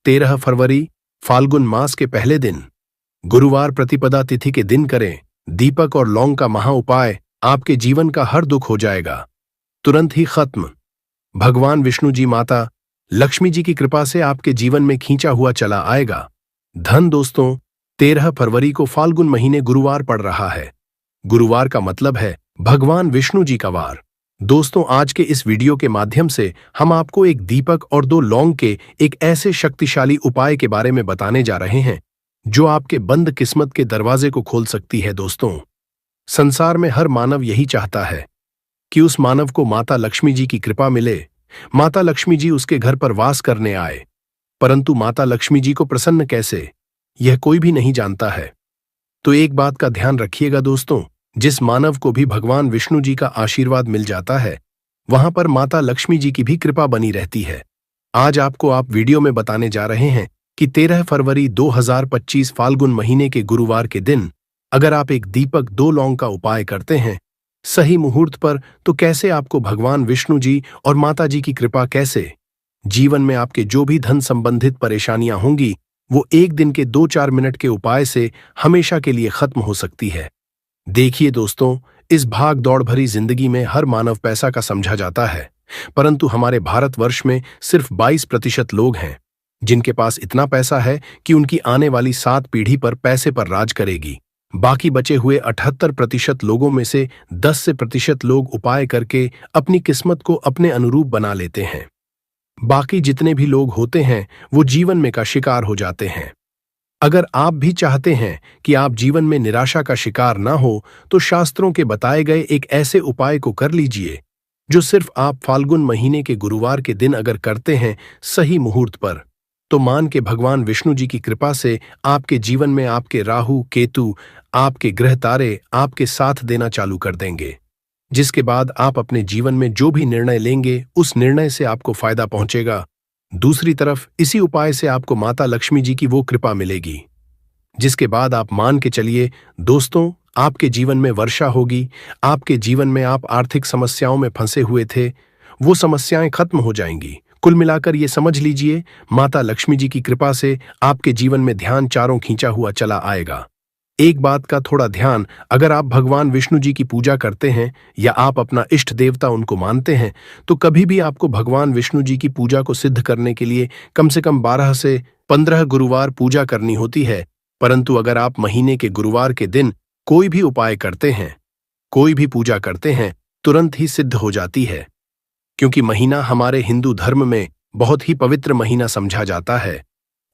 13 फरवरी फाल्गुन मास के पहले दिन गुरुवार प्रतिपदा तिथि के दिन करें दीपक और लौंग का महा उपाय। आपके जीवन का हर दुख हो जाएगा तुरंत ही खत्म। भगवान विष्णु जी माता लक्ष्मी जी की कृपा से आपके जीवन में खींचा हुआ चला आएगा धन। दोस्तों 13 फरवरी को फाल्गुन महीने गुरुवार पड़ रहा है। गुरुवार का मतलब है भगवान विष्णु जी का वार। दोस्तों आज के इस वीडियो के माध्यम से हम आपको एक दीपक और 2 लौंग के एक ऐसे शक्तिशाली उपाय के बारे में बताने जा रहे हैं जो आपके बंद किस्मत के दरवाजे को खोल सकती है। दोस्तों संसार में हर मानव यही चाहता है कि उस मानव को माता लक्ष्मी जी की कृपा मिले, माता लक्ष्मी जी उसके घर पर वास करने आए। परंतु माता लक्ष्मी जी को प्रसन्न कैसे, यह कोई भी नहीं जानता है। तो एक बात का ध्यान रखिएगा दोस्तों, जिस मानव को भी भगवान विष्णु जी का आशीर्वाद मिल जाता है वहां पर माता लक्ष्मी जी की भी कृपा बनी रहती है। आज आपको आप वीडियो में बताने जा रहे हैं कि 13 फरवरी 2025 फाल्गुन महीने के गुरुवार के दिन अगर आप एक दीपक 2 लौंग का उपाय करते हैं सही मुहूर्त पर, तो कैसे आपको भगवान विष्णु जी और माता जी की कृपा कैसे जीवन में आपके जो भी धन संबंधित परेशानियां होंगी वो एक दिन के 2-4 मिनट के उपाय से हमेशा के लिए खत्म हो सकती है। देखिए दोस्तों, इस भाग दौड़ भरी जिंदगी में हर मानव पैसा का समझा जाता है, परंतु हमारे भारतवर्ष में सिर्फ 22% लोग हैं जिनके पास इतना पैसा है कि उनकी आने वाली 7 पीढ़ी पर पैसे पर राज करेगी। बाकी बचे हुए 78% लोगों में से 10% लोग उपाय करके अपनी किस्मत को अपने अनुरूप बना लेते हैं। बाकी जितने भी लोग होते हैं वो जीवन में का शिकार हो जाते हैं। अगर आप भी चाहते हैं कि आप जीवन में निराशा का शिकार ना हो तो शास्त्रों के बताए गए एक ऐसे उपाय को कर लीजिए जो सिर्फ आप फाल्गुन महीने के गुरुवार के दिन अगर करते हैं सही मुहूर्त पर, तो मान के भगवान विष्णु जी की कृपा से आपके जीवन में आपके राहु केतु आपके ग्रह तारे आपके साथ देना चालू कर देंगे, जिसके बाद आप अपने जीवन में जो भी निर्णय लेंगे उस निर्णय से आपको फायदा पहुंचेगा। दूसरी तरफ इसी उपाय से आपको माता लक्ष्मी जी की वो कृपा मिलेगी जिसके बाद आप मान के चलिए दोस्तों आपके जीवन में वर्षा होगी। आपके जीवन में आप आर्थिक समस्याओं में फंसे हुए थे वो समस्याएं खत्म हो जाएंगी। कुल मिलाकर ये समझ लीजिए माता लक्ष्मी जी की कृपा से आपके जीवन में ध्यान चारों खींचा हुआ चला आएगा। एक बात का थोड़ा ध्यान, अगर आप भगवान विष्णु जी की पूजा करते हैं या आप अपना इष्ट देवता उनको मानते हैं तो कभी भी आपको भगवान विष्णु जी की पूजा को सिद्ध करने के लिए कम से कम 12 से 15 गुरुवार पूजा करनी होती है। परंतु अगर आप महीने के गुरुवार के दिन कोई भी उपाय करते हैं, कोई भी पूजा करते हैं, तुरंत ही सिद्ध हो जाती है, क्योंकि महीना हमारे हिंदू धर्म में बहुत ही पवित्र महीना समझा जाता है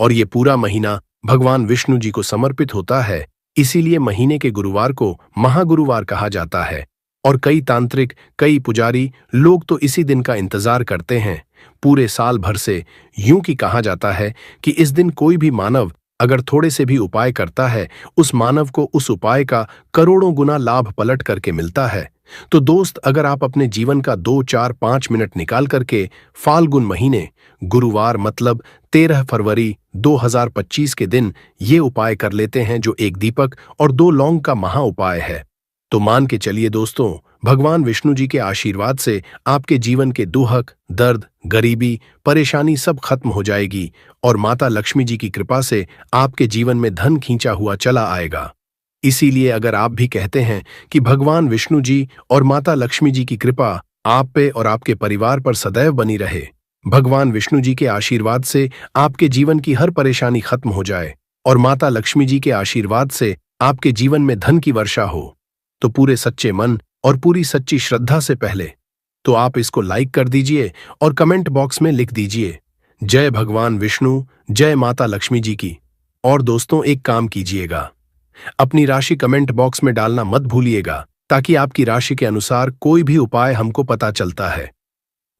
और ये पूरा महीना भगवान विष्णु जी को समर्पित होता है। इसीलिए महीने के गुरुवार को महागुरुवार कहा जाता है और कई तांत्रिक, कई पुजारी लोग तो इसी दिन का इंतजार करते हैं पूरे साल भर से। यूं कि कहा जाता है कि इस दिन कोई भी मानव अगर थोड़े से भी उपाय करता है उस मानव को उस उपाय का करोड़ों गुना लाभ पलट करके मिलता है। तो दोस्त अगर आप अपने जीवन का 2-4-5 मिनट निकाल करके फाल्गुन महीने गुरुवार मतलब 13 फरवरी 2025 के दिन ये उपाय कर लेते हैं जो एक दीपक और 2 लौंग का महा उपाय है, तो मान के चलिए दोस्तों भगवान विष्णु जी के आशीर्वाद से आपके जीवन के दुख दर्द गरीबी परेशानी सब खत्म हो जाएगी और माता लक्ष्मी जी की कृपा से आपके जीवन में धन खींचा हुआ चला आएगा। इसीलिए अगर आप भी कहते हैं कि भगवान विष्णु जी और माता लक्ष्मी जी की कृपा आप पे और आपके परिवार पर सदैव बनी रहे, भगवान विष्णु जी के आशीर्वाद से आपके जीवन की हर परेशानी खत्म हो जाए और माता लक्ष्मी जी के आशीर्वाद से आपके जीवन में धन की वर्षा हो, तो पूरे सच्चे मन और पूरी सच्ची श्रद्धा से पहले तो आप इसको लाइक कर दीजिए और कमेंट बॉक्स में लिख दीजिए जय भगवान विष्णु, जय माता लक्ष्मी जी की। और दोस्तों एक काम कीजिएगा, अपनी राशि कमेंट बॉक्स में डालना मत भूलिएगा ताकि आपकी राशि के अनुसार कोई भी उपाय हमको पता चलता है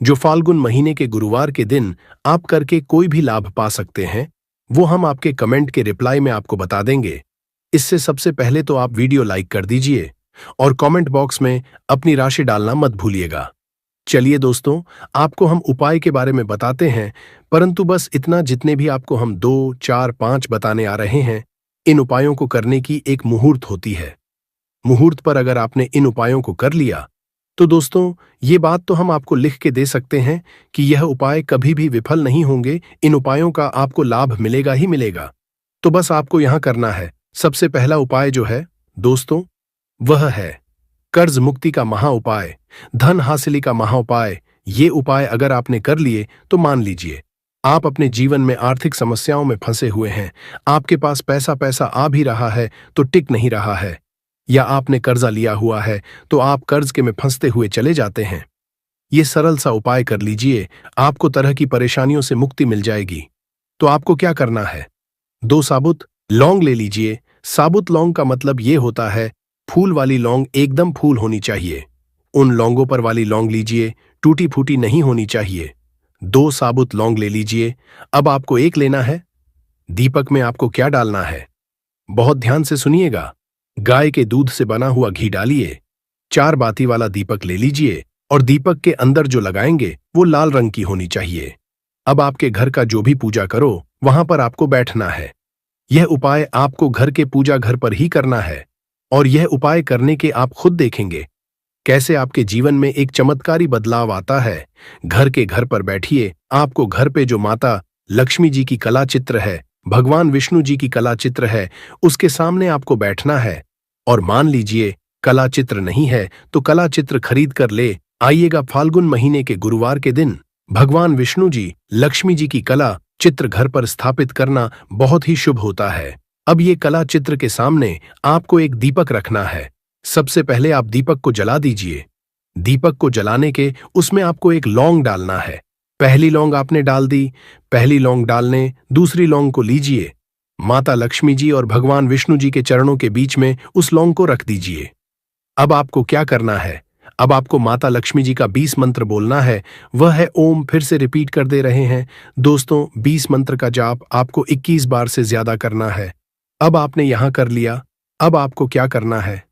जो फाल्गुन महीने के गुरुवार के दिन आप करके कोई भी लाभ पा सकते हैं वो हम आपके कमेंट के रिप्लाई में आपको बता देंगे। इससे सबसे पहले तो आप वीडियो लाइक कर दीजिए और कमेंट बॉक्स में अपनी राशि डालना मत भूलिएगा। चलिए दोस्तों आपको हम उपाय के बारे में बताते हैं, परंतु बस इतना जितने भी आपको हम 2, 4, 5 बताने आ रहे हैं इन उपायों को करने की एक मुहूर्त होती है। मुहूर्त पर अगर आपने इन उपायों को कर लिया तो दोस्तों, ये बात तो हम आपको लिख के दे सकते हैं कि यह उपाय कभी भी विफल नहीं होंगे। इन उपायों का आपको लाभ मिलेगा ही मिलेगा। तो बस आपको यहां करना है। सबसे पहला उपाय जो है दोस्तों, वह है कर्ज मुक्ति का महा उपाय, धन हासिली का महा उपाय। ये उपाय अगर आपने कर लिए तो मान लीजिए आप अपने जीवन में आर्थिक समस्याओं में फंसे हुए हैं। आपके पास पैसा पैसा आ भी रहा है तो टिक नहीं रहा है, या आपने कर्जा लिया हुआ है तो आप कर्ज के में फंसते हुए चले जाते हैं। ये सरल सा उपाय कर लीजिए, आपको तरह की परेशानियों से मुक्ति मिल जाएगी। तो आपको क्या करना है, 2 साबुत लौंग ले लीजिए। साबुत लौंग का मतलब ये होता है फूल वाली लौंग, एकदम फूल होनी चाहिए। उन लौंगों पर वाली लौंग लीजिए, टूटी फूटी नहीं होनी चाहिए। 2 साबुत लौंग ले लीजिए। अब आपको एक लेना है। दीपक में आपको क्या डालना है, बहुत ध्यान से सुनिएगा। गाय के दूध से बना हुआ घी डालिए। 4 बाती वाला दीपक ले लीजिए और दीपक के अंदर जो लगाएंगे वो लाल रंग की होनी चाहिए। अब आपके घर का जो भी पूजा करो वहां पर आपको बैठना है। यह उपाय आपको घर के पूजा घर पर ही करना है और यह उपाय करने के आप खुद देखेंगे कैसे आपके जीवन में एक चमत्कारी बदलाव आता है। घर के घर पर बैठिए। आपको घर पे जो माता लक्ष्मी जी की कला चित्र है, भगवान विष्णु जी की कला चित्र है, उसके सामने आपको बैठना है। और मान लीजिए कला चित्र नहीं है तो कला चित्र खरीद कर ले आइएगा। फाल्गुन महीने के गुरुवार के दिन भगवान विष्णु जी, लक्ष्मी जी की कला चित्र घर पर स्थापित करना बहुत ही शुभ होता है। अब ये कला चित्र के सामने आपको एक दीपक रखना है। सबसे पहले आप दीपक को जला दीजिए। दीपक को जलाने के उसमें आपको एक लौंग डालना है। पहली लौंग आपने डाल दी। पहली लौंग डालने दूसरी लौंग को लीजिए। माता लक्ष्मी जी और भगवान विष्णु जी के चरणों के बीच में उस लौंग को रख दीजिए। अब आपको क्या करना है, अब आपको माता लक्ष्मी जी का 20 मंत्र बोलना है। वह है ओम। फिर से रिपीट कर दे रहे हैं दोस्तों, 20 मंत्र का जाप आपको 21 बार से ज्यादा करना है। अब आपने यहां कर लिया। अब आपको क्या करना है,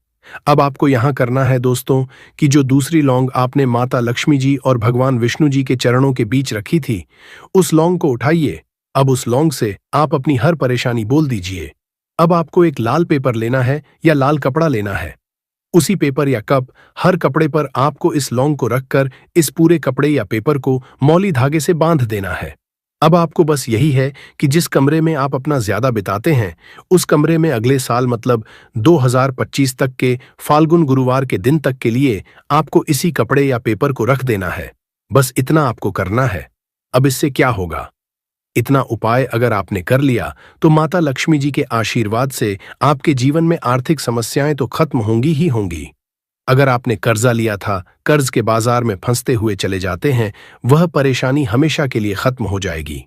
अब आपको यहां करना है दोस्तों कि जो दूसरी लौंग आपने माता लक्ष्मी जी और भगवान विष्णु जी के चरणों के बीच रखी थी, उस लौंग को उठाइए। अब उस लौंग से आप अपनी हर परेशानी बोल दीजिए। अब आपको एक लाल पेपर लेना है या लाल कपड़ा लेना है। उसी पेपर या कप, हर कपड़े पर आपको इस लौंग को रखकर इस पूरे कपड़े या पेपर को मौली धागे से बांध देना है। अब आपको बस यही है कि जिस कमरे में आप अपना ज्यादा बिताते हैं उस कमरे में अगले साल मतलब 2025 तक के फाल्गुन गुरुवार के दिन तक के लिए आपको इसी कपड़े या पेपर को रख देना है। बस इतना आपको करना है। अब इससे क्या होगा, इतना उपाय अगर आपने कर लिया तो माता लक्ष्मी जी के आशीर्वाद से आपके जीवन में आर्थिक समस्याएं तो खत्म होंगी ही होंगी। अगर आपने कर्जा लिया था, कर्ज के बाजार में फंसते हुए चले जाते हैं, वह परेशानी हमेशा के लिए खत्म हो जाएगी।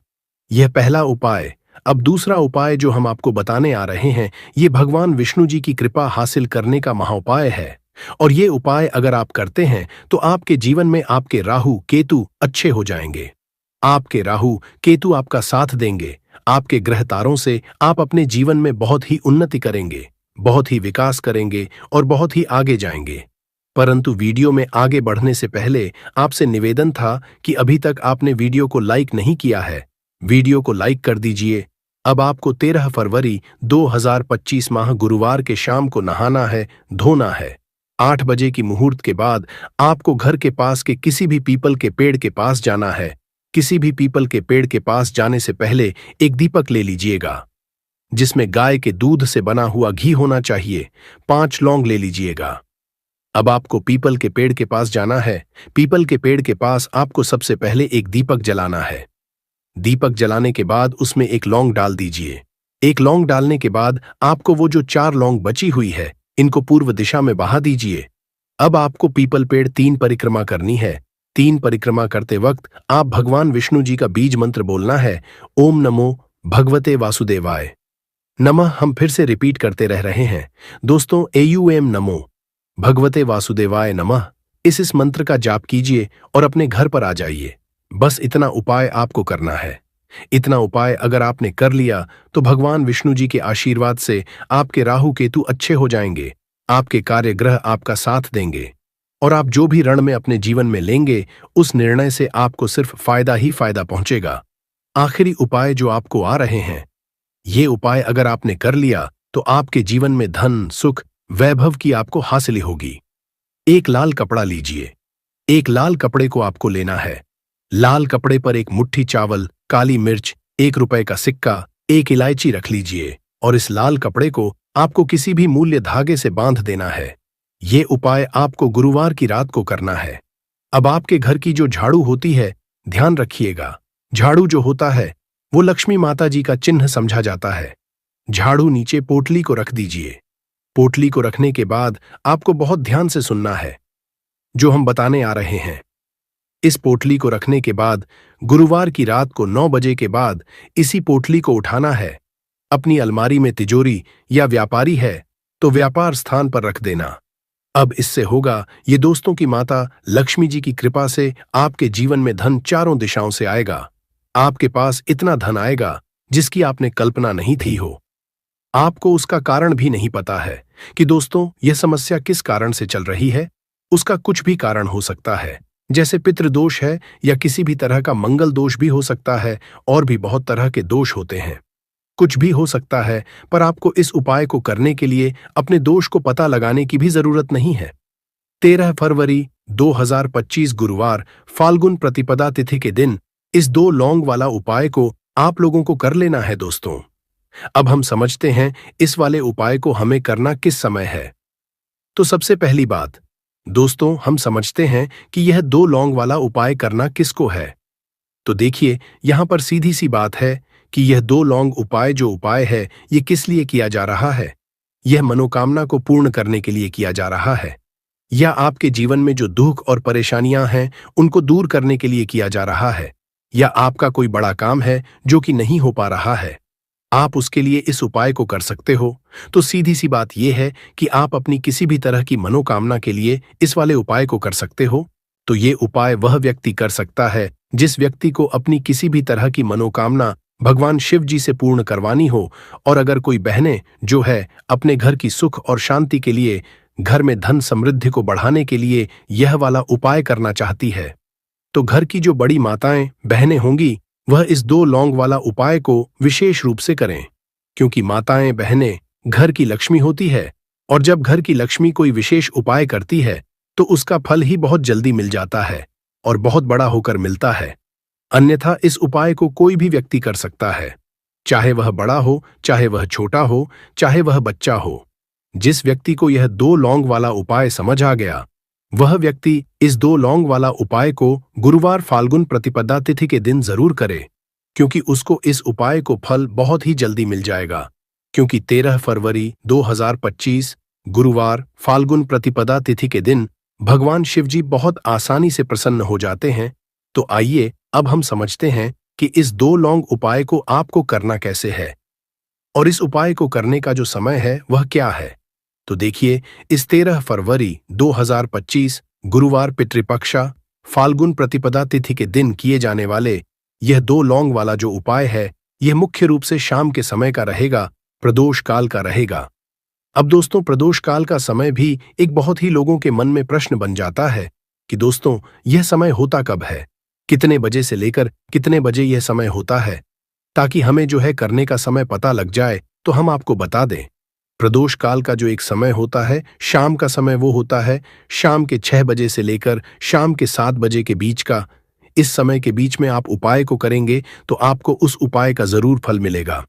यह पहला उपाय। अब दूसरा उपाय जो हम आपको बताने आ रहे हैं, ये भगवान विष्णु जी की कृपा हासिल करने का महाउपाय है। और ये उपाय अगर आप करते हैं तो आपके जीवन में आपके राहु केतु अच्छे हो जाएंगे। आपके राहु केतु आपका साथ देंगे। आपके ग्रह तारों से आप अपने जीवन में बहुत ही उन्नति करेंगे, बहुत ही विकास करेंगे और बहुत ही आगे जाएंगे। परंतु वीडियो में आगे बढ़ने से पहले आपसे निवेदन था कि अभी तक आपने वीडियो को लाइक नहीं किया है, वीडियो को लाइक कर दीजिए। अब आपको 13 फरवरी 2025 माह गुरुवार के शाम को नहाना है, धोना है। 8 बजे की मुहूर्त के बाद आपको घर के पास के किसी भी पीपल के पेड़ के पास जाना है। किसी भी पीपल के पेड़ के पास जाने से पहले एक दीपक ले लीजिएगा जिसमें गाय के दूध से बना हुआ घी होना चाहिए। 5 लौंग ले लीजिएगा। अब आपको पीपल के पेड़ के पास जाना है। पीपल के पेड़ के पास आपको सबसे पहले एक दीपक जलाना है। दीपक जलाने के बाद उसमें एक लौंग डाल दीजिए। एक लौंग डालने के बाद आपको वो जो 4 लौंग बची हुई है, इनको पूर्व दिशा में बहा दीजिए। अब आपको पीपल पेड़ 3 परिक्रमा करनी है। 3 परिक्रमा करते वक्त आप भगवान विष्णु जी का बीज मंत्र बोलना है, ओम नमो भगवते वासुदेवाय नमः। हम फिर से रिपीट करते रह रहे हैं दोस्तों, एयूएम नमो भगवते वासुदेवाय नमः। इस मंत्र का जाप कीजिए और अपने घर पर आ जाइए। बस इतना उपाय आपको करना है। इतना उपाय अगर आपने कर लिया तो भगवान विष्णु जी के आशीर्वाद से आपके राहु केतु अच्छे हो जाएंगे। आपके कार्य ग्रह आपका साथ देंगे और आप जो भी रण में अपने जीवन में लेंगे उस निर्णय से आपको सिर्फ फायदा ही फायदा पहुंचेगा। आखिरी उपाय जो आपको आ रहे हैं, ये उपाय अगर आपने कर लिया तो आपके जीवन में धन सुख वैभव की आपको हासिल होगी। एक लाल कपड़ा लीजिए। एक लाल कपड़े को आपको लेना है। लाल कपड़े पर एक मुट्ठी चावल, काली मिर्च, 1 रुपए का सिक्का, एक इलायची रख लीजिए और इस लाल कपड़े को आपको किसी भी मूल्य धागे से बांध देना है। ये उपाय आपको गुरुवार की रात को करना है। अब आपके घर की जो झाड़ू होती है, ध्यान रखिएगा, झाड़ू जो होता है वो लक्ष्मी माता जी का चिन्ह समझा जाता है। झाड़ू नीचे पोटली को रख दीजिए। पोटली को रखने के बाद आपको बहुत ध्यान से सुनना है जो हम बताने आ रहे हैं। इस पोटली को रखने के बाद गुरुवार की रात को 9 बजे के बाद इसी पोटली को उठाना है। अपनी अलमारी में तिजोरी या व्यापारी है तो व्यापार स्थान पर रख देना। अब इससे होगा ये दोस्तों की माता लक्ष्मी जी की कृपा से आपके जीवन में धन चारों दिशाओं से आएगा। आपके पास इतना धन आएगा जिसकी आपने कल्पना नहीं थी हो। आपको उसका कारण भी नहीं पता है कि दोस्तों यह समस्या किस कारण से चल रही है। उसका कुछ भी कारण हो सकता है, जैसे पितृदोष है या किसी भी तरह का मंगल दोष भी हो सकता है, और भी बहुत तरह के दोष होते हैं। कुछ भी हो सकता है, पर आपको इस उपाय को करने के लिए अपने दोष को पता लगाने की भी जरूरत नहीं है। 13 फरवरी 2025 गुरुवार फाल्गुन प्रतिपदा तिथि के दिन इस 2 लौंग वाला उपाय को आप लोगों को कर लेना है दोस्तों। अब हम समझते हैं इस वाले उपाय को हमें करना किस समय है। तो सबसे पहली बात दोस्तों, हम समझते हैं कि यह 2 लौंग वाला उपाय करना किसको है। तो देखिए, यहां पर सीधी सी बात है कि यह 2 लौंग उपाय जो उपाय है ये किस लिए किया जा रहा है। यह मनोकामना को पूर्ण करने के लिए किया जा रहा है, या आपके जीवन में जो दुख और परेशानियां हैं उनको दूर करने के लिए किया जा रहा है, या आपका कोई बड़ा काम है जो कि नहीं हो पा रहा है, आप उसके लिए इस उपाय को कर सकते हो। तो सीधी सी बात यह है कि आप अपनी किसी भी तरह की मनोकामना के लिए इस वाले उपाय को कर सकते हो। तो ये उपाय वह व्यक्ति कर सकता है जिस व्यक्ति को अपनी किसी भी तरह की मनोकामना भगवान शिव जी से पूर्ण करवानी हो, और अगर कोई बहनें जो है अपने घर की सुख और शांति के लिए, घर में धन समृद्धि को बढ़ाने के लिए यह वाला उपाय करना चाहती है, तो घर की जो बड़ी माताएं बहनें होंगी वह इस 2 लौंग वाला उपाय को विशेष रूप से करें, क्योंकि माताएं बहनें घर की लक्ष्मी होती है, और जब घर की लक्ष्मी कोई विशेष उपाय करती है तो उसका फल ही बहुत जल्दी मिल जाता है और बहुत बड़ा होकर मिलता है। अन्यथा इस उपाय को कोई भी व्यक्ति कर सकता है, चाहे वह बड़ा हो, चाहे वह छोटा हो, चाहे वह बच्चा हो। जिस व्यक्ति को यह 2 लौंग वाला उपाय समझ आ गया, वह व्यक्ति इस 2 लौंग वाला उपाय को गुरुवार फाल्गुन प्रतिपदा तिथि के दिन जरूर करे, क्योंकि उसको इस उपाय को फल बहुत ही जल्दी मिल जाएगा। क्योंकि 13 फरवरी 2025 गुरुवार फाल्गुन प्रतिपदा तिथि के दिन भगवान शिवजी बहुत आसानी से प्रसन्न हो जाते हैं। तो आइए अब हम समझते हैं कि इस 2 लौंग उपाय को आपको करना कैसे है, और इस उपाय को करने का जो समय है वह क्या है। तो देखिए, इस 13 फरवरी 2025 गुरुवार पितृपक्षा फाल्गुन प्रतिपदा तिथि के दिन किए जाने वाले यह 2 लौंग वाला जो उपाय है यह मुख्य रूप से शाम के समय का रहेगा, प्रदोष काल का रहेगा। अब दोस्तों, प्रदोष काल का समय भी एक बहुत ही लोगों के मन में प्रश्न बन जाता है कि दोस्तों यह समय होता कब है, कितने बजे से लेकर कितने बजे यह समय होता है, ताकि हमें जो है करने का समय पता लग जाए तो हम आपको बता दें। प्रदोष काल का जो एक समय होता है, शाम का समय, वो होता है शाम के 6 बजे से लेकर शाम के 7 बजे के बीच का। इस समय के बीच में आप उपाय को करेंगे तो आपको उस उपाय का जरूर फल मिलेगा।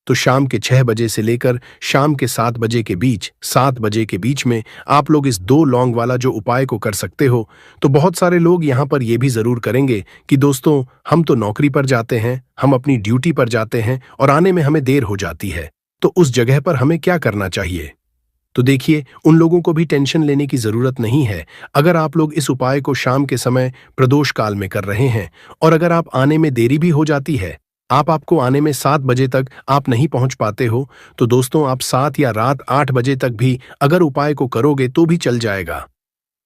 तो शाम के 6 बजे से लेकर शाम के 7 बजे के बीच, 7 बजे के बीच में आप लोग इस 2 लौंग वाला जो उपाय को कर सकते हो। तो बहुत सारे लोग यहाँ पर ये भी जरूर करेंगे कि दोस्तों हम तो नौकरी पर जाते हैं, हम अपनी ड्यूटी पर जाते हैं और आने में हमें देर हो जाती है, तो उस जगह पर हमें क्या करना चाहिए। तो देखिए, उन लोगों को भी टेंशन लेने की जरूरत नहीं है। अगर आप लोग इस उपाय को शाम के समय प्रदोष काल में कर रहे हैं, और अगर आप आने में देरी भी हो जाती है, आपको आने में 7 बजे तक आप नहीं पहुंच पाते हो, तो दोस्तों आप 7 या रात 8 बजे तक भी अगर उपाय को करोगे तो भी चल जाएगा।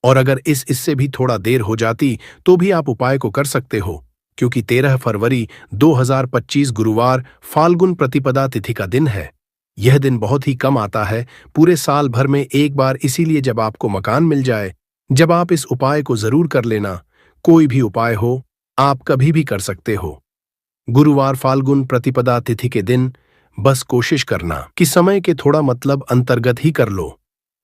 और अगर इससे भी थोड़ा देर हो जाती तो भी आप उपाय को कर सकते हो, क्योंकि 13 फरवरी 2025 गुरुवार फाल्गुन प्रतिपदा तिथि का दिन है। यह दिन बहुत ही कम आता है, पूरे साल भर में एक बार, इसीलिए जब आपको मकान मिल जाए, जब आप इस उपाय को जरूर कर लेना। कोई भी उपाय हो, आप कभी भी कर सकते हो। गुरुवार फाल्गुन प्रतिपदा तिथि के दिन बस कोशिश करना कि समय के थोड़ा मतलब अंतर्गत ही कर लो,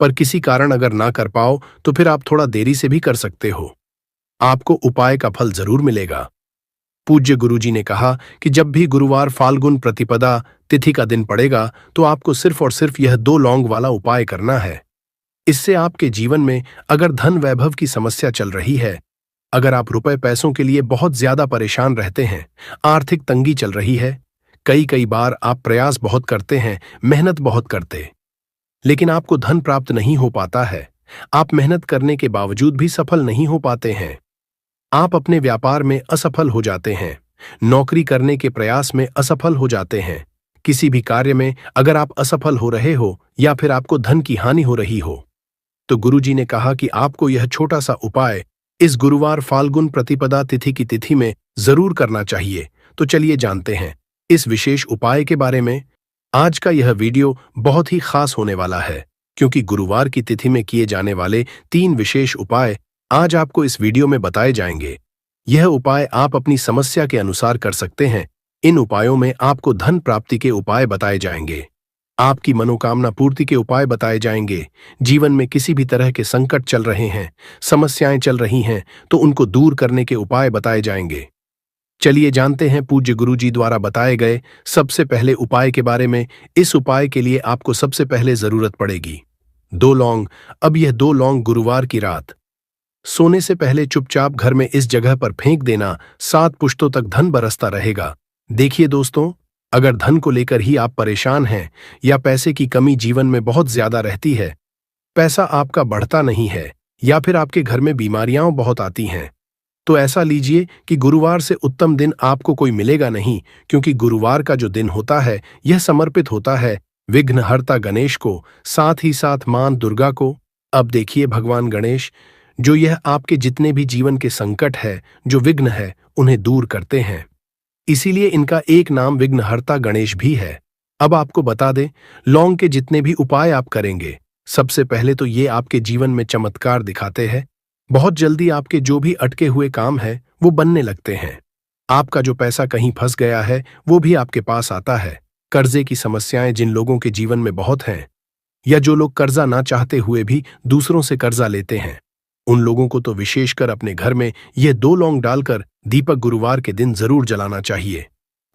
पर किसी कारण अगर ना कर पाओ तो फिर आप थोड़ा देरी से भी कर सकते हो। आपको उपाय का फल जरूर मिलेगा। पूज्य गुरुजी ने कहा कि जब भी गुरुवार फाल्गुन प्रतिपदा तिथि का दिन पड़ेगा तो आपको सिर्फ और सिर्फ यह 2 लौंग वाला उपाय करना है। इससे आपके जीवन में अगर धन वैभव की समस्या चल रही है, अगर आप रुपए पैसों के लिए बहुत ज्यादा परेशान रहते हैं, आर्थिक तंगी चल रही है, कई कई बार आप प्रयास बहुत करते हैं, मेहनत बहुत करते, लेकिन आपको धन प्राप्त नहीं हो पाता है, आप मेहनत करने के बावजूद भी सफल नहीं हो पाते हैं, आप अपने व्यापार में असफल हो जाते हैं, नौकरी करने के प्रयास में असफल हो जाते हैं, किसी भी कार्य में अगर आप असफल हो रहे हो या फिर आपको धन की हानि हो रही हो, तो गुरुजी ने कहा कि आपको यह छोटा सा उपाय इस गुरुवार फाल्गुन प्रतिपदा तिथि की तिथि में जरूर करना चाहिए। तो चलिए जानते हैं इस विशेष उपाय के बारे में। आज का यह वीडियो बहुत ही खास होने वाला है, क्योंकि गुरुवार की तिथि में किए जाने वाले 3 विशेष उपाय आज आपको इस वीडियो में बताए जाएंगे। यह उपाय आप अपनी समस्या के अनुसार कर सकते हैं। इन उपायों में आपको धन प्राप्ति के उपाय बताए जाएंगे, आपकी मनोकामना पूर्ति के उपाय बताए जाएंगे। जीवन में किसी भी तरह के संकट चल रहे हैं, समस्याएं चल रही हैं, तो उनको दूर करने के उपाय बताए जाएंगे। चलिए जानते हैं पूज्य गुरुजी द्वारा बताए गए सबसे पहले उपाय के बारे में। इस उपाय के लिए आपको सबसे पहले जरूरत पड़ेगी 2 लौंग। अब यह 2 लौंग गुरुवार की रात सोने से पहले चुपचाप घर में इस जगह पर फेंक देना। 7 पुश्तों तक धन बरसता रहेगा। देखिए दोस्तों, अगर धन को लेकर ही आप परेशान हैं या पैसे की कमी जीवन में बहुत ज्यादा रहती है, पैसा आपका बढ़ता नहीं है या फिर आपके घर में बीमारियां बहुत आती हैं, तो ऐसा लीजिए कि गुरुवार से उत्तम दिन आपको कोई मिलेगा नहीं, क्योंकि गुरुवार का जो दिन होता है यह समर्पित होता है विघ्नहर्ता गणेश को, साथ ही साथ मां दुर्गा को। अब देखिए भगवान गणेश जो यह आपके जितने भी जीवन के संकट है, जो विघ्न है, उन्हें दूर करते हैं, इसीलिए इनका एक नाम विघ्नहर्ता गणेश भी है। अब आपको बता दें, लौंग के जितने भी उपाय आप करेंगे, सबसे पहले तो ये आपके जीवन में चमत्कार दिखाते हैं। बहुत जल्दी आपके जो भी अटके हुए काम है वो बनने लगते हैं। आपका जो पैसा कहीं फंस गया है वो भी आपके पास आता है। कर्जे की समस्याएं जिन लोगों के जीवन में बहुत हैं, या जो लोग कर्जा ना चाहते हुए भी दूसरों से कर्जा लेते हैं, उन लोगों को तो विशेषकर अपने घर में ये 2 लौंग डालकर दीपक गुरुवार के दिन जरूर जलाना चाहिए।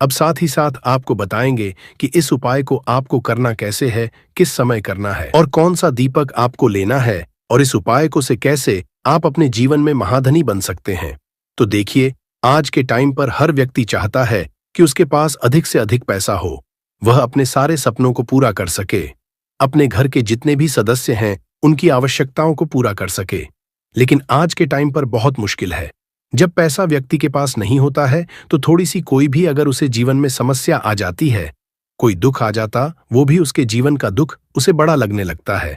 अब साथ ही साथ आपको बताएंगे कि इस उपाय को आपको करना कैसे है, किस समय करना है और कौन सा दीपक आपको लेना है, और इस उपाय को से कैसे आप अपने जीवन में महाधनी बन सकते हैं। तो देखिए, आज के टाइम पर हर व्यक्ति चाहता है कि उसके पास अधिक से अधिक पैसा हो, वह अपने सारे सपनों को पूरा कर सके, अपने घर के जितने भी सदस्य हैं उनकी आवश्यकताओं को पूरा कर सके। लेकिन आज के टाइम पर बहुत मुश्किल है। जब पैसा व्यक्ति के पास नहीं होता है तो थोड़ी सी कोई भी अगर उसे जीवन में समस्या आ जाती है, कोई दुख आ जाता, वो भी उसके जीवन का दुख उसे बड़ा लगने लगता है।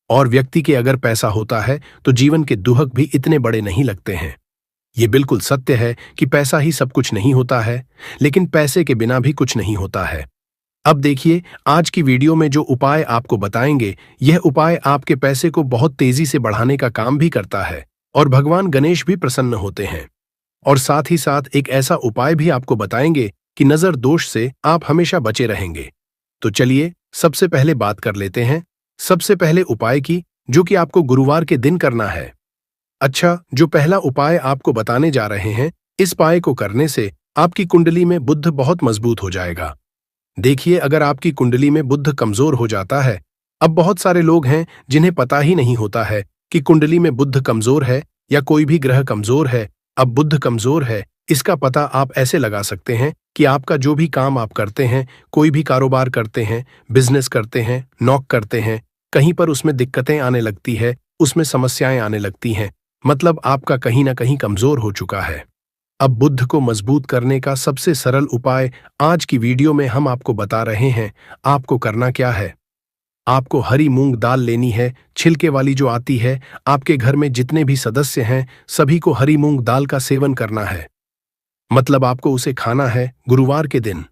और व्यक्ति के अगर पैसा होता है तो जीवन के दुख भी इतने बड़े नहीं लगते हैं। ये बिल्कुल सत्य है कि पैसा ही सब कुछ नहीं होता है, लेकिन पैसे के बिना भी कुछ नहीं होता है। अब देखिए, आज की वीडियो में जो उपाय आपको बताएंगे, यह उपाय आपके पैसे को बहुत तेजी से बढ़ाने का काम भी करता है और भगवान गणेश भी प्रसन्न होते हैं। और साथ ही साथ एक ऐसा उपाय भी आपको बताएंगे कि नजर दोष से आप हमेशा बचे रहेंगे। तो चलिए सबसे पहले बात कर लेते हैं सबसे पहले उपाय की, जो कि आपको गुरुवार के दिन करना है। अच्छा, जो पहला उपाय आपको बताने जा रहे हैं, इस उपाय को करने से आपकी कुंडली में बुध बहुत मजबूत हो जाएगा। देखिए, अगर आपकी कुंडली में बुध कमजोर हो जाता है, अब बहुत सारे लोग हैं जिन्हें पता ही नहीं होता है कि कुंडली में बुध कमजोर है या कोई भी ग्रह कमजोर है। अब बुध कमजोर है, इसका पता आप ऐसे लगा सकते हैं कि आपका जो भी काम आप करते हैं, कोई भी कारोबार करते हैं, बिजनेस करते हैं, नौकरी करते हैं, कहीं पर उसमें दिक्कतें आने लगती है, उसमें समस्याएं आने लगती हैं, मतलब आपका कहीं ना कहीं कमजोर हो चुका है। अब बुध को मजबूत करने का सबसे सरल उपाय आज की वीडियो में हम आपको बता रहे हैं। आपको करना क्या है, आपको हरी मूंग दाल लेनी है, छिलके वाली जो आती है। आपके घर में जितने भी सदस्य हैं सभी को हरी मूंग दाल का सेवन करना है, मतलब आपको उसे खाना है गुरुवार के दिन।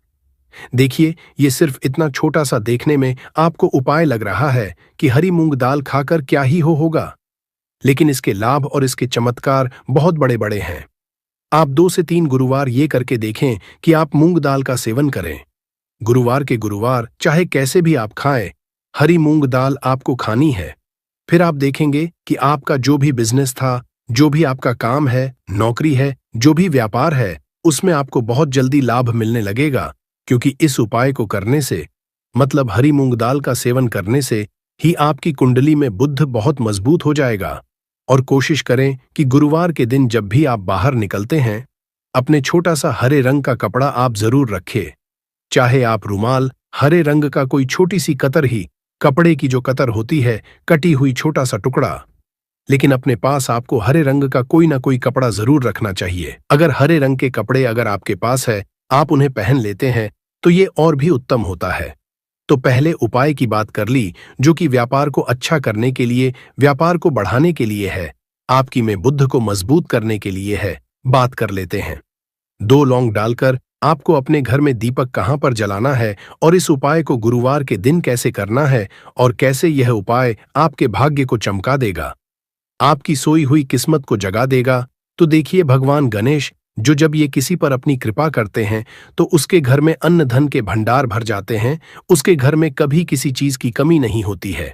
देखिए, ये सिर्फ इतना छोटा सा देखने में आपको उपाय लग रहा है कि हरी मूंग दाल खाकर क्या ही होगा, लेकिन इसके लाभ और इसके चमत्कार बहुत बड़े बड़े हैं। आप 2 से 3 गुरुवार ये करके देखें कि आप मूंग दाल का सेवन करें। गुरुवार के गुरुवार चाहे कैसे भी आप खाएं, हरी मूंग दाल आपको खानी है। फिर आप देखेंगे कि आपका जो भी बिजनेस था, जो भी आपका काम है, नौकरी है, जो भी व्यापार है, उसमें आपको बहुत जल्दी लाभ मिलने लगेगा, क्योंकि इस उपाय को करने से, मतलब हरी मूंग दाल का सेवन करने से ही आपकी कुंडली में बुध बहुत मजबूत हो जाएगा। और कोशिश करें कि गुरुवार के दिन जब भी आप बाहर निकलते हैं, अपने छोटा सा हरे रंग का कपड़ा आप जरूर रखें। चाहे आप रुमाल, हरे रंग का कोई छोटी सी कतर ही, कपड़े की जो कतर होती है, कटी हुई छोटा सा टुकड़ा, लेकिन अपने पास आपको हरे रंग का कोई ना कोई कपड़ा जरूर रखना चाहिए। अगर हरे रंग के कपड़े अगर आपके पास है, आप उन्हें पहन लेते हैं, तो ये और भी उत्तम होता है। तो पहले उपाय की बात कर ली, जो कि व्यापार को अच्छा करने के लिए, व्यापार को बढ़ाने के लिए है, आपकी में बुद्ध को मजबूत करने के लिए है। बात कर लेते हैं। 2 लौंग डालकर आपको अपने घर में दीपक कहां पर जलाना है और इस उपाय को गुरुवार के दिन कैसे करना है और कैसे यह उपाय आपके भाग्य को चमका देगा, आपकी सोई हुई किस्मत को जगा देगा। तो देखिए, भगवान गणेश जो जब ये किसी पर अपनी कृपा करते हैं तो उसके घर में अन्न धन के भंडार भर जाते हैं, उसके घर में कभी किसी चीज की कमी नहीं होती है।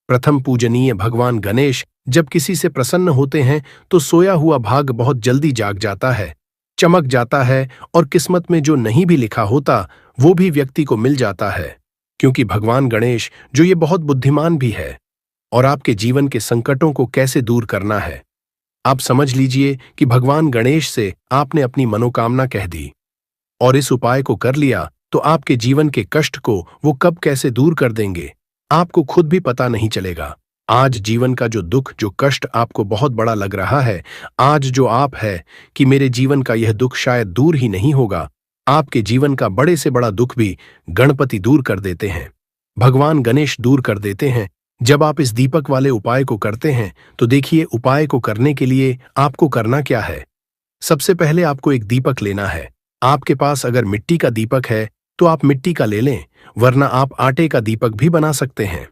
प्रथम पूजनीय भगवान गणेश जब किसी से प्रसन्न होते हैं तो सोया हुआ भाग बहुत जल्दी जाग जाता है, चमक जाता है, और किस्मत में जो नहीं भी लिखा होता वो भी व्यक्ति को मिल जाता है, क्योंकि भगवान गणेश जो ये बहुत बुद्धिमान भी है। और आपके जीवन के संकटों को कैसे दूर करना है, आप समझ लीजिए कि भगवान गणेश से आपने अपनी मनोकामना कह दी और इस उपाय को कर लिया तो आपके जीवन के कष्ट को वो कब कैसे दूर कर देंगे, आपको खुद भी पता नहीं चलेगा। आज जीवन का जो दुख, जो कष्ट आपको बहुत बड़ा लग रहा है, आज जो आप है कि मेरे जीवन का यह दुख शायद दूर ही नहीं होगा, आपके जीवन का बड़े से बड़ा दुख भी गणपति दूर कर देते हैं, भगवान गणेश दूर कर देते हैं। जब आप इस दीपक वाले उपाय को करते हैं तो देखिए, उपाय को करने के लिए आपको करना क्या है। सबसे पहले आपको एक दीपक लेना है। आपके पास अगर मिट्टी का दीपक है तो आप मिट्टी का ले लें, वरना आप आटे का दीपक भी बना सकते हैं।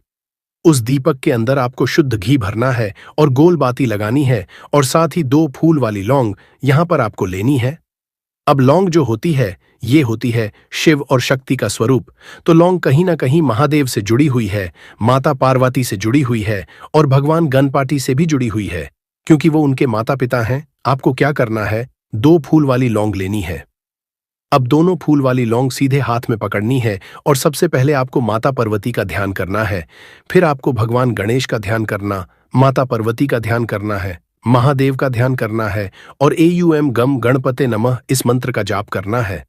उस दीपक के अंदर आपको शुद्ध घी भरना है और गोल बाती लगानी है, और साथ ही 2 फूल वाली लौंग यहां पर आपको लेनी है। अब लौंग जो होती है, ये होती है शिव और शक्ति का स्वरूप, तो लौंग कहीं ना कहीं महादेव से जुड़ी हुई है, माता पार्वती से जुड़ी हुई है और भगवान गणपति से भी जुड़ी हुई है, क्योंकि वो उनके माता पिता हैं। आपको क्या करना है, 2 फूल वाली लौंग लेनी है। अब दोनों फूल वाली लौंग सीधे हाथ में पकड़नी है और सबसे पहले आपको माता पार्वती का ध्यान करना है, फिर आपको भगवान गणेश का ध्यान करना, माता पार्वती का ध्यान करना है, महादेव का ध्यान करना है और एयूएम गम गणपते नमः इस मंत्र का जाप करना है।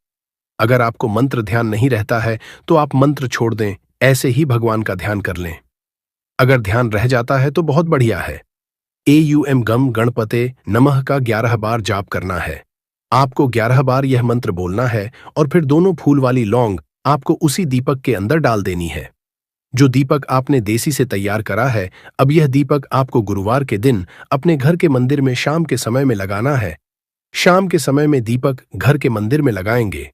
अगर आपको मंत्र ध्यान नहीं रहता है तो आप मंत्र छोड़ दें, ऐसे ही भगवान का ध्यान कर लें। अगर ध्यान रह जाता है तो बहुत बढ़िया है। एयूएम गम गणपते नमः का 11 बार जाप करना है। आपको 11 बार यह मंत्र बोलना है और फिर दोनों फूल वाली लौंग आपको उसी दीपक के अंदर डाल देनी है, जो दीपक आपने देसी से तैयार करा है। अब यह दीपक आपको गुरुवार के दिन अपने घर के मंदिर में शाम के समय में लगाना है। शाम के समय में दीपक घर के मंदिर में लगाएंगे।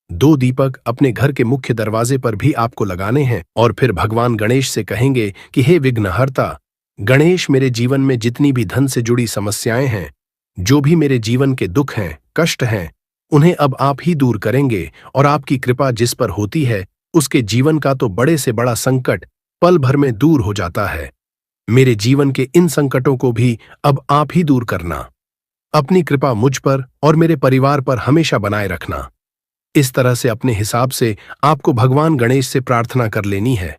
2 दीपक अपने घर के मुख्य दरवाजे पर भी आपको लगाने हैं और फिर भगवान गणेश से कहेंगे कि हे विघ्नहर्ता गणेश, मेरे जीवन में जितनी भी धन से जुड़ी समस्याएं हैं, जो भी मेरे जीवन के दुख हैं, कष्ट हैं, उन्हें अब आप ही दूर करेंगे और आपकी कृपा जिस पर होती है उसके जीवन का तो बड़े से बड़ा संकट पल भर में दूर हो जाता है। मेरे जीवन के इन संकटों को भी अब आप ही दूर करना। अपनी कृपा मुझ पर और मेरे परिवार पर हमेशा बनाए रखना। इस तरह से अपने हिसाब से आपको भगवान गणेश से प्रार्थना कर लेनी है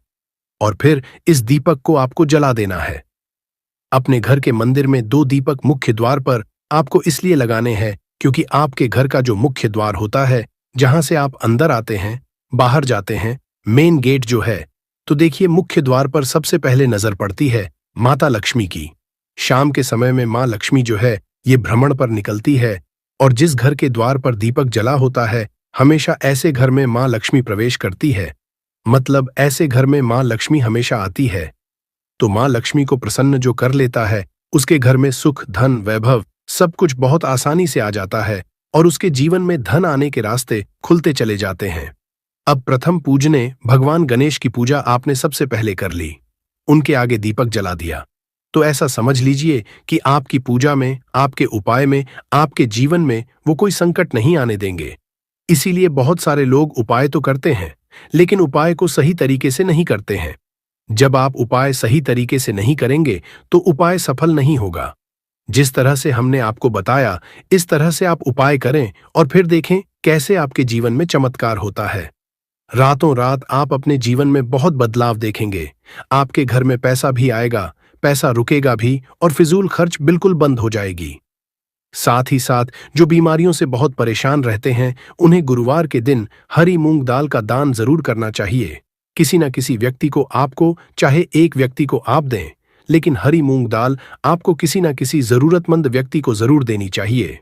और फिर इस दीपक को आपको जला देना है। अपने घर के मंदिर में 2 दीपक मुख्य द्वार पर आपको इसलिए लगाने हैं क्योंकि आपके घर का जो मुख्य द्वार होता है, जहां से आप अंदर आते हैं, बाहर जाते हैं, मेन गेट जो है, तो देखिए मुख्य द्वार पर सबसे पहले नजर पड़ती है माता लक्ष्मी की। शाम के समय में मां लक्ष्मी जो है ये भ्रमण पर निकलती है और जिस घर के द्वार पर दीपक जला होता है, हमेशा ऐसे घर में मां लक्ष्मी प्रवेश करती है, मतलब ऐसे घर में मां लक्ष्मी हमेशा आती है। तो मां लक्ष्मी को प्रसन्न जो कर लेता है, उसके घर में सुख, धन, वैभव सब कुछ बहुत आसानी से आ जाता है और उसके जीवन में धन आने के रास्ते खुलते चले जाते हैं। अब प्रथम पूजने भगवान गणेश की पूजा आपने सबसे पहले कर ली, उनके आगे दीपक जला दिया, तो ऐसा समझ लीजिए कि आपकी पूजा में, आपके उपाय में, आपके जीवन में वो कोई संकट नहीं आने देंगे। इसीलिए बहुत सारे लोग उपाय तो करते हैं, लेकिन उपाय को सही तरीके से नहीं करते हैं। जब आप उपाय सही तरीके से नहीं करेंगे तो उपाय सफल नहीं होगा। जिस तरह से हमने आपको बताया, इस तरह से आप उपाय करें और फिर देखें कैसे आपके जीवन में चमत्कार होता है। रातों रात आप अपने जीवन में बहुत बदलाव देखेंगे। आपके घर में पैसा भी आएगा, पैसा रुकेगा भी और फिजूल खर्च बिल्कुल बंद हो जाएगी। साथ ही साथ जो बीमारियों से बहुत परेशान रहते हैं, उन्हें गुरुवार के दिन हरी मूंग दाल का दान जरूर करना चाहिए। किसी न किसी व्यक्ति को आपको, चाहे एक व्यक्ति को आप दें, लेकिन हरी मूंग दाल आपको किसी न किसी जरूरतमंद व्यक्ति को जरूर देनी चाहिए।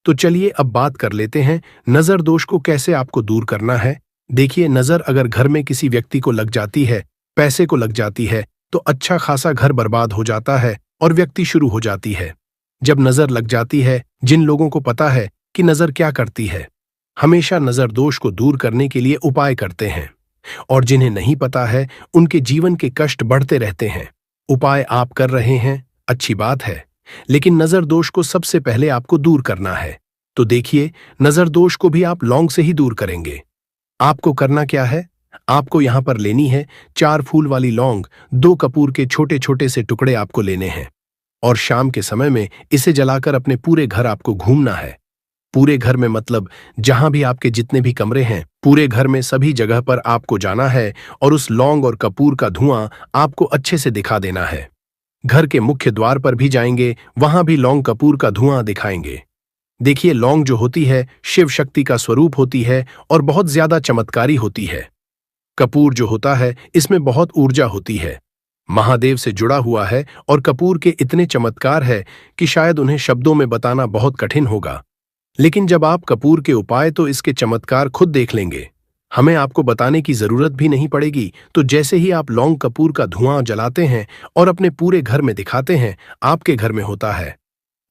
तो चलिए अब बात कर लेते हैं नजर दोष को कैसे आपको दूर करना है। देखिए, नजर अगर घर में किसी व्यक्ति को लग जाती है, पैसे को लग जाती है, तो अच्छा खासा घर बर्बाद हो जाता है और व्यक्ति शुरू हो जाती है। जब नजर लग जाती है, जिन लोगों को पता है कि नजर क्या करती है, हमेशा नजर दोष को दूर करने के लिए उपाय करते हैं, और जिन्हें नहीं पता है उनके जीवन के कष्ट बढ़ते रहते हैं। उपाय आप कर रहे हैं, अच्छी बात है, लेकिन नजर दोष को सबसे पहले आपको दूर करना है। तो देखिए, नजर दोष को भी आप लौंग से ही दूर करेंगे। आपको करना क्या है? आपको यहां पर लेनी है 4 फूल वाली लौंग, 2 कपूर के छोटे छोटे से टुकड़े आपको लेने हैं, और शाम के समय में इसे जलाकर अपने पूरे घर आपको घूमना है। पूरे घर में मतलब जहां भी आपके जितने भी कमरे हैं, पूरे घर में सभी जगह पर आपको जाना है और उस लौंग और कपूर का धुआं आपको अच्छे से दिखा देना है। घर के मुख्य द्वार पर भी जाएंगे, वहां भी लौंग कपूर का धुआं दिखाएंगे। देखिए, लौंग जो होती है शिव शक्ति का स्वरूप होती है और बहुत ज्यादा चमत्कारी होती है। कपूर जो होता है इसमें बहुत ऊर्जा होती है, महादेव से जुड़ा हुआ है, और कपूर के इतने चमत्कार है कि शायद उन्हें शब्दों में बताना बहुत कठिन होगा। लेकिन जब आप कपूर के उपाय तो इसके चमत्कार खुद देख लेंगे, हमें आपको बताने की जरूरत भी नहीं पड़ेगी। तो जैसे ही आप लौंग कपूर का धुआं जलाते हैं और अपने पूरे घर में दिखाते हैं, आपके घर में होता है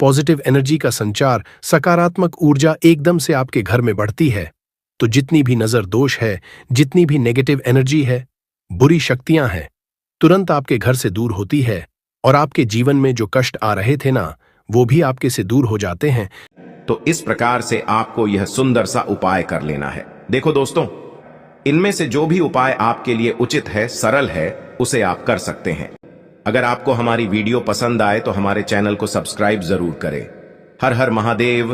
पॉजिटिव एनर्जी का संचार, सकारात्मक ऊर्जा एकदम से आपके घर में बढ़ती है। तो जितनी भी नजर दोष है, जितनी भी नेगेटिव एनर्जी है, बुरी शक्तियां हैं, तुरंत आपके घर से दूर होती है, और आपके जीवन में जो कष्ट आ रहे थे ना, वो भी आपके से दूर हो जाते हैं। तो इस प्रकार से आपको यह सुंदर सा उपाय कर लेना है। देखो दोस्तों, इनमें से जो भी उपाय आपके लिए उचित है, सरल है, उसे आप कर सकते हैं। अगर आपको हमारी वीडियो पसंद आए तो हमारे चैनल को सब्सक्राइब जरूर करें। हर हर महादेव।